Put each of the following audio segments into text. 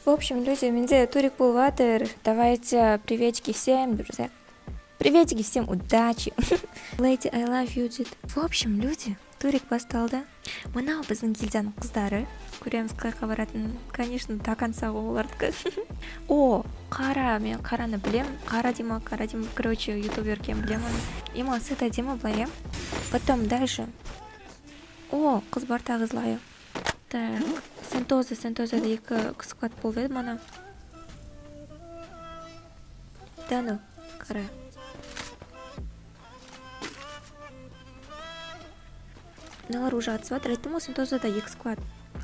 В общем, люди, менде турик булватыр. Давайте приветики всем, друзья. Приветики всем, удачи. Lady, I love you дейді. В общем, люди, турик басталды. Мынау біздің гильдияның қыздары. Көреміз қайқа баратын. Конечно, до конца олардікі. О, қара, мен қараны білем. Қара Дима, короче, ютубер кем білем оны. Има, сыта Дима былай. Потом дальше. О, қыз бар тағы злаю. Так, Сентозада екі қысқат болды еді мана. Да ну, қара. Мыналар уже атысып жатыр. Айттым ғой, Сентозада екі сквад.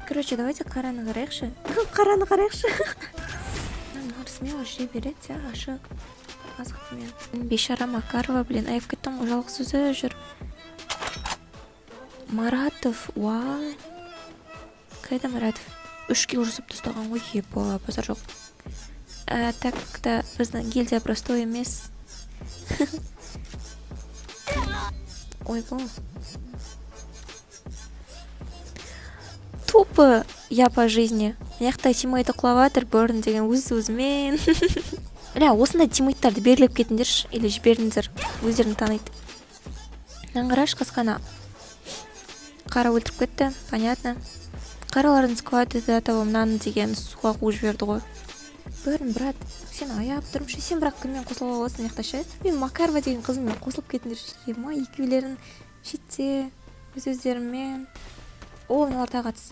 Короче, давайте қараны қарайықшы. Қараны қарайықшы. Мыналар смело жүре береді, ғашық. Азық мен. Бейшара Макарова, блин, аяп кеттім ғой, жалғыз өзі жүр. Маратов, уай. Қайда Маратов? 3 кило жасап тастаған ғой, епа, базар жоқ. Так-то біздің гильдия простой емес. Ой, бұл. Тупо я по жизни. Мияқта тиммейті құлаватыр, бөрін деген өз-өзімен. Ля, осындай тиммейттарды беріліп кетіндерші, или жіберіңдер, өздерін таниды. Наңғараш қасқана. Қара өлтіріп кетті, понятно. Қаралардың сквады да того мынаны деген суға қуып жіберді ғой. Бөрін, брат, сен аяп тұрмшы, сен бірақ кіммен қосылып аласың мияқташы? Мен Макарова деген қызыммен қосылып кетіндерші, ема, екеулерін шетте, өз-өздерімен. О, мыналар тағы атыс.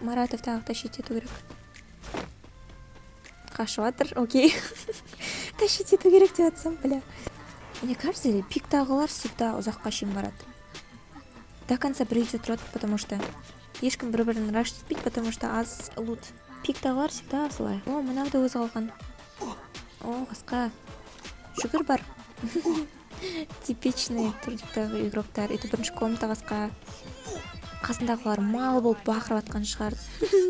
Маратов тағы тащить ету керек. Қашып атыр, окей. Тащить ету керек деп атсам, бля. Мне кажется, пиктағылар всегда ұзаққа шейін барады. До конца бірейте тұрады, потому что ешкім бір-бірін раш етпейді, потому что аз лут. Пиктағылар всегда солай. О, мынауды өз алған. О, қасқа. Жүгір бар. Типичный турниктағы игроктар. Это бірінші комната қасқа. Қасындағылар мал болып бақырып атқан шығар.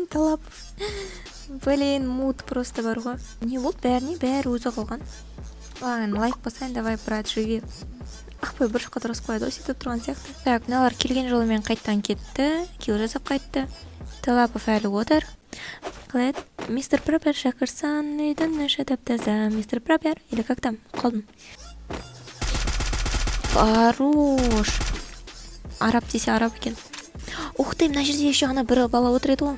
Талапов. Блин, мут просто бар ғой. Не болды, бәрі өзі қалған. Ладно, лайк басайын, давай, брат, живи. Ақпай бір жаққа тұрасып қойды, сөйтіп тұрған сияқты. Так, мыналар келген жолымен қайттан кетті. Килл жасап қайтты. Талапов әлі отыр. Қалай, мистер Пропер шақырсан, үйдің іші тап-таза. Мистер Пропер, или как там? Қалдым. Хорош. Араб десе араб екен. Ух ты, мына жерде еще ана бір бала отыр еді ғой.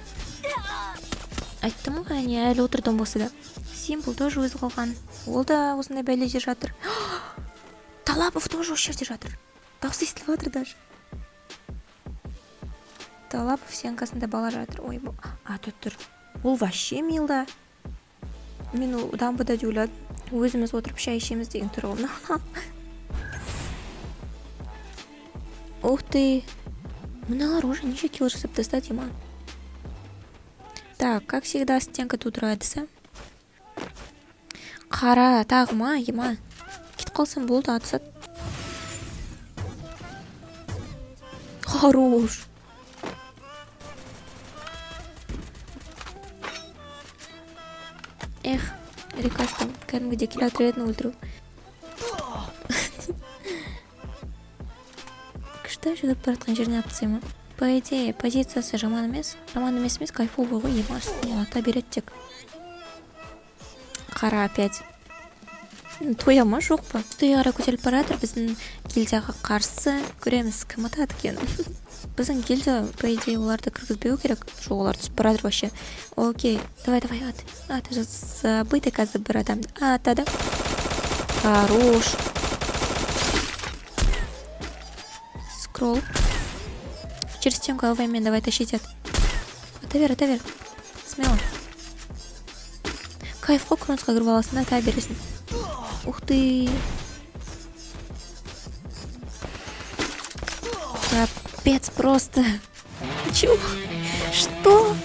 Айттым ғой, әне әлі отырдым болса да. Симпл тоже өзі қалған. Ол да осындай бәледе жатыр. Талапов тоже осы жерде жатыр. Дауысы естіліп жатыр даже. Талапов сенкасында бала жатыр. Ой, тут тұр. Ол вообще милда. Мен дамбыда деп ойладым. Өзіміз отырып шай ішеміз деген тұр ғой. Ух ты. Мыналар уже неше килл жасап тастады, ема. Так, как всегда, стенка тут радысы. Қара, тағыма, ема. Кет қалсам болды, атысады. Хорош. Эх, рекастым, кәдімгіде келе отрядны өлтіру. Күшті жүдіп баратқан жеріне атысайма. По идее, позициясы жаман емес. Жаман емес, кайфовый ғой, ема үстіне ата береді тек. Қара опять. Тоя ма жоқ па? Тояғара көтеріліп баратыр, біздің гильдияға қарсы көреміз, кім атады екен. Біздің гильдия, по идее, оларды кіргізбеу керек. Жоқ, олар түсіп баратыр вообще. Окей, давай, ат. Забытый қазір бір адамды. Атады. Хорош. Скролл. Через стенку головами давай тащить это. Ата бер. Смело. Кайф қой кронсқа кіріп аласың, ата бересің. Ух ты. Капец просто. Чё? Что?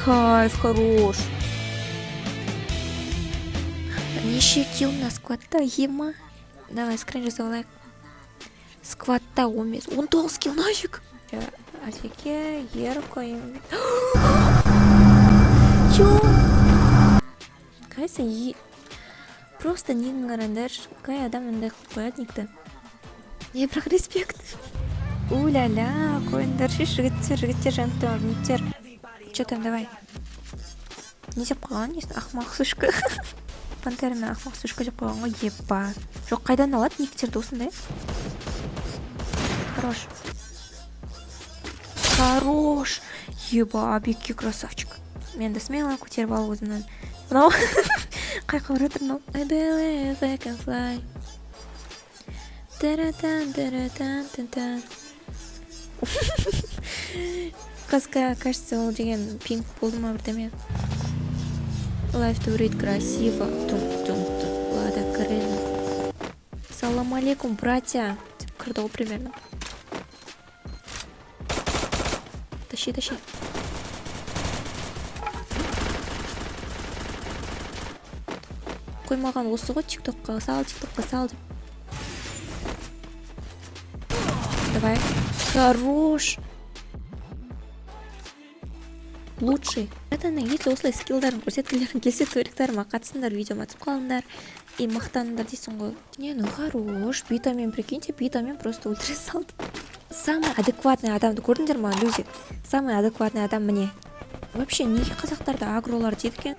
Кайф, хорош. Неше килл на скватта, ема. Давай, скрин жасап скватта 19 килл нафиг. Атеке, ер қойым. Чё? Кайсы просто нигін қарандар. Кай адам андай қылып қояды никті. Не, бірақ респект. Уля-ля, қойындар, жігіттер, жанттар, ниттер. Что там, давай. Не деп қалған несін, ақымақ сушка. Пантераны ақымақ сушка деп қалған ғой, епа. Жоқ, қайдан алады никтерді осындай? Хорош. Еба, бекке красавчик. Мен де смело көтеріп алып өзімнен. Мынау қайқа баратыр мынау. I believe I can fly. Таратан. Казка, кажется, ол деген пинг болды ма бірдеме. Life to read красиво. Тун. Лада Крын. Салам алейкум, братья. Кірді ғой примерно. Тащи. Қоймаған осы ғой, тиктокқа сал деп. Давай. Хорош. Лучший. Если осылай скиллдарын көрсеткілерін келсе, төріктарыма қатысыңдар, видеома атып қалыңдар. И мақтаныңдар дейсің ғой. Не, ну хорош. Битамен, прикиньте, битамен просто ультра салды. Самый адекватный адамды көрдіңдер ма, люди? Самый адекватный адам мне. Вообще, неге қазақтарды агролар дейді екен?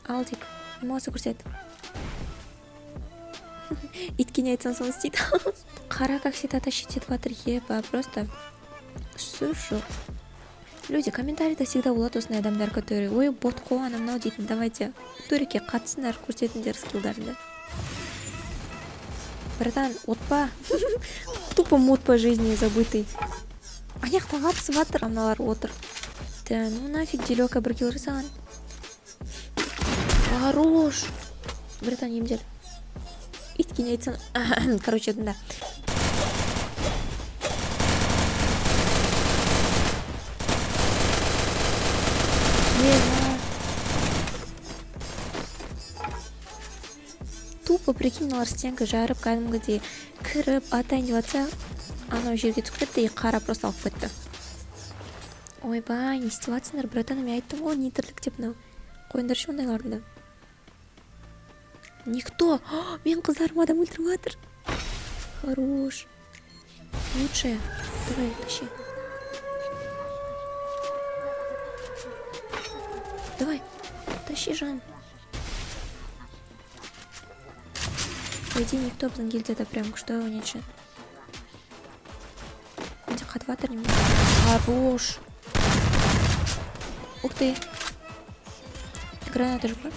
Алдик. Немасы көрсет. Иткене айтсан соны істейді. Қара как всегда тащить етіп жатыр, епа, просто сөз жоқ. Люди, комментарийда всегда болады осындай адамдар, которые ой, бот қой, ана мынау дейтін. Давайте төрекке қатысыңдар, көрсетіңдер скиллдарыңды. Братан, отпа. Тупо мод по жизни забытый. Аяқта қапсып жатыр, аналар отыр. Да, ну нафиг, делёка бір килл жасаған. Хорош. Братан, емдел. Иткене айтсан. Короче, да. Тупо прикинь, олар стенка жарып, кәдімгідей кіріп, атайын деп атса, анау жерге түсіп кетті и қара просто алып кетті. Ойбай, не істеп жатсыңдар, братан, мен айттым ғой, не тірлік деп мынау. Қойыңдаршы ондайларды. Никто. Мен қыздарым адам өлтіріп жатыр. Хорош. Лучшая. Давай, тащи. Давай, тащи, Жан. По идее, никто біздің гильдияда прям что его нече. Менде қатып жатыр немесе. Хорош. Ух ты. Граната жоқ.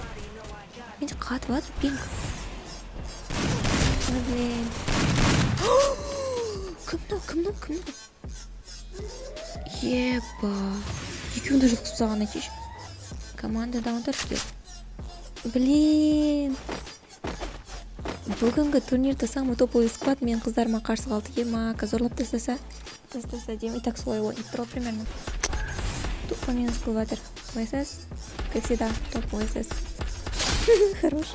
Менде қатып жатыр, пинг. Ну, блин. Кім? Еба. Екеуін де жұлқысып саған айтыш. Команда даундар кел. Блин. Бүгінгі турнирді самый топовый склад мен қыздарыма қарсы қалды. Емака, зорлап тастаса дейм. И так солай ойнап тұр примерно. Тупо минус кылватыр. ВСС, как всегда, топ ВСС. Хорош.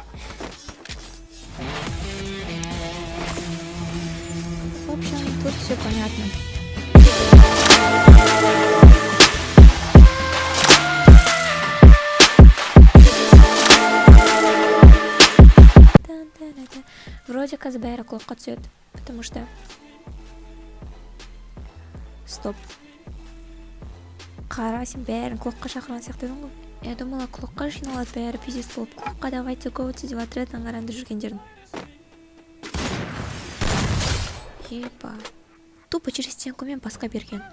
В общем, тут все понятно. Вроде қазір бәрі құлаққа түседі, потому что... Стоп. Қара, сен бәрін құлаққа шақырған сияқты едің ғой. Я думала, құлаққа жиналады бәрі пиздец болып. Құлаққа давайте коваться деп жатыр еді аңғаранды жүргендердің. Епа. Тупо через стенку мен басқа берген.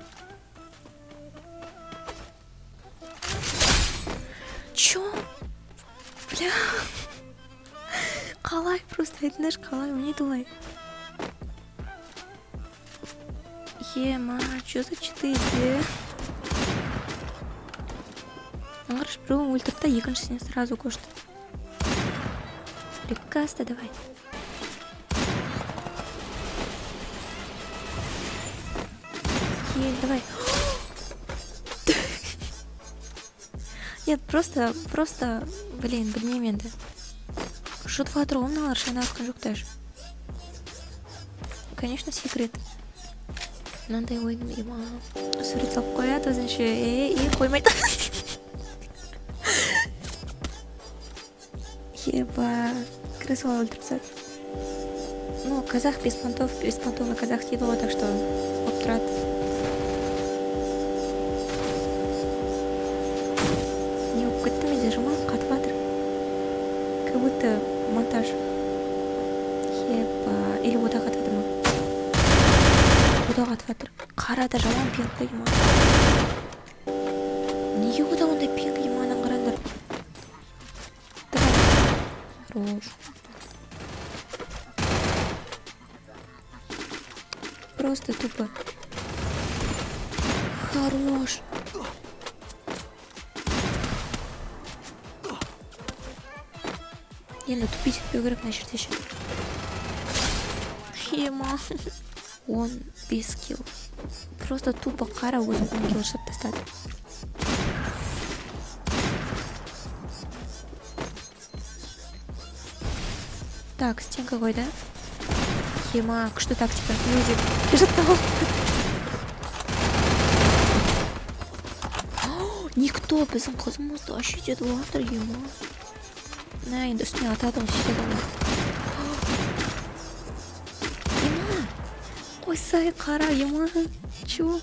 Чё? Бля. Қалай, просто айтыңдаршы, қалай, ойнайды олай. Ема, чё за 4? Аңғарыш, біреуін өлтірді да, екіншісіне сразу көшті. Прикаста, давай. Давай. Нет, просто, блин, білмеймін енді. Шутып жатыр ғой мыналар, шайнап жатқан жоқ даже. Конечно, секрет. Мынандай ойын ема. Сурет салып қояды өзінше, қоймайды. Еба, крысыға өлтіріп тастады. Ну, казах без понтов и казах дейді ғой, так что болып тұрады. этаж. Еба. Или одақ атады ма? Одақ атып жатыр. Қарада жаман пинг қой ма? Неге одақ ондай пинг иманын қарандар? Хорош. Просто тупо. Хорош. Енді тупить етпеу керек мына жерде ше. Ема. 15 килл. Просто тупо қара өзім 10 килл шығып тастады. Так, стенка қойды. Ема, күшті тактика. Мюзик. Жаттап. Никто біздің қызымызды ашет етіп жатыр, ема. На, енді үстіне атады ғой, шетеді ғой. Ема, қойсай қара, ема. Чё?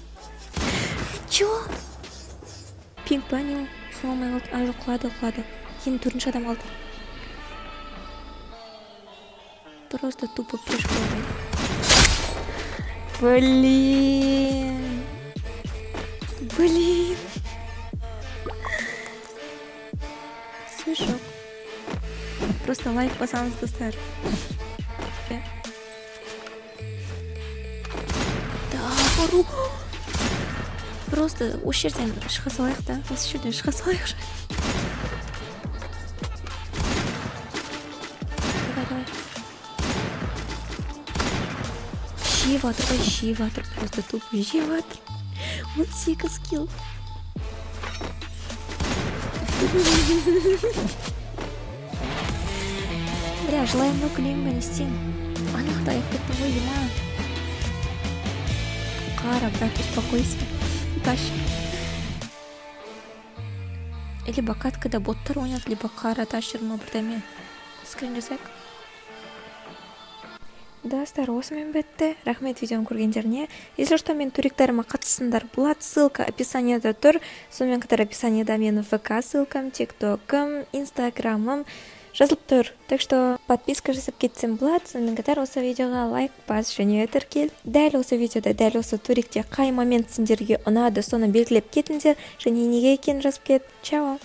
Пинг па не? Сұламай қалды. А, жоқ, құлады. Енді төртінші адам қалды. Просто тупо пешка. Блин. Смешок. Просто лайк басамыз достар. Да, хору. Просто осы жерден шыға салайық та. Осы жерден шыға салайық. Давай. Жеп жатыр. Просто тупо жеп жатыр. 18 килл. Бля, желаем много лимба не стен. Анықтайық кетті ғой, ема. Қара, брат, успокойся. Тащи. Либо каткада боттар ойнат, либо қара тащыр ма бірдеме. Скрин жасайық. Достар, осымен бітті. Рахмет видеоны көргендеріне. Если что, мен туректарыма қатысыңдар болады. Ссылка описаниеда тұр. Сонымен қатар описаниеда менің ВК ссылкам, ТикТокым, Инстаграмым жазылып тұр. Так что подписка жасап кетсем болады. Сонымен қатар осы видеоға лайк бас және тіркел. Дәл осы видеода, дәл осы туректе қай момент сендерге ұнады, соны белгілеп кетіңдер. Және неге екенін жазып кет. Чао!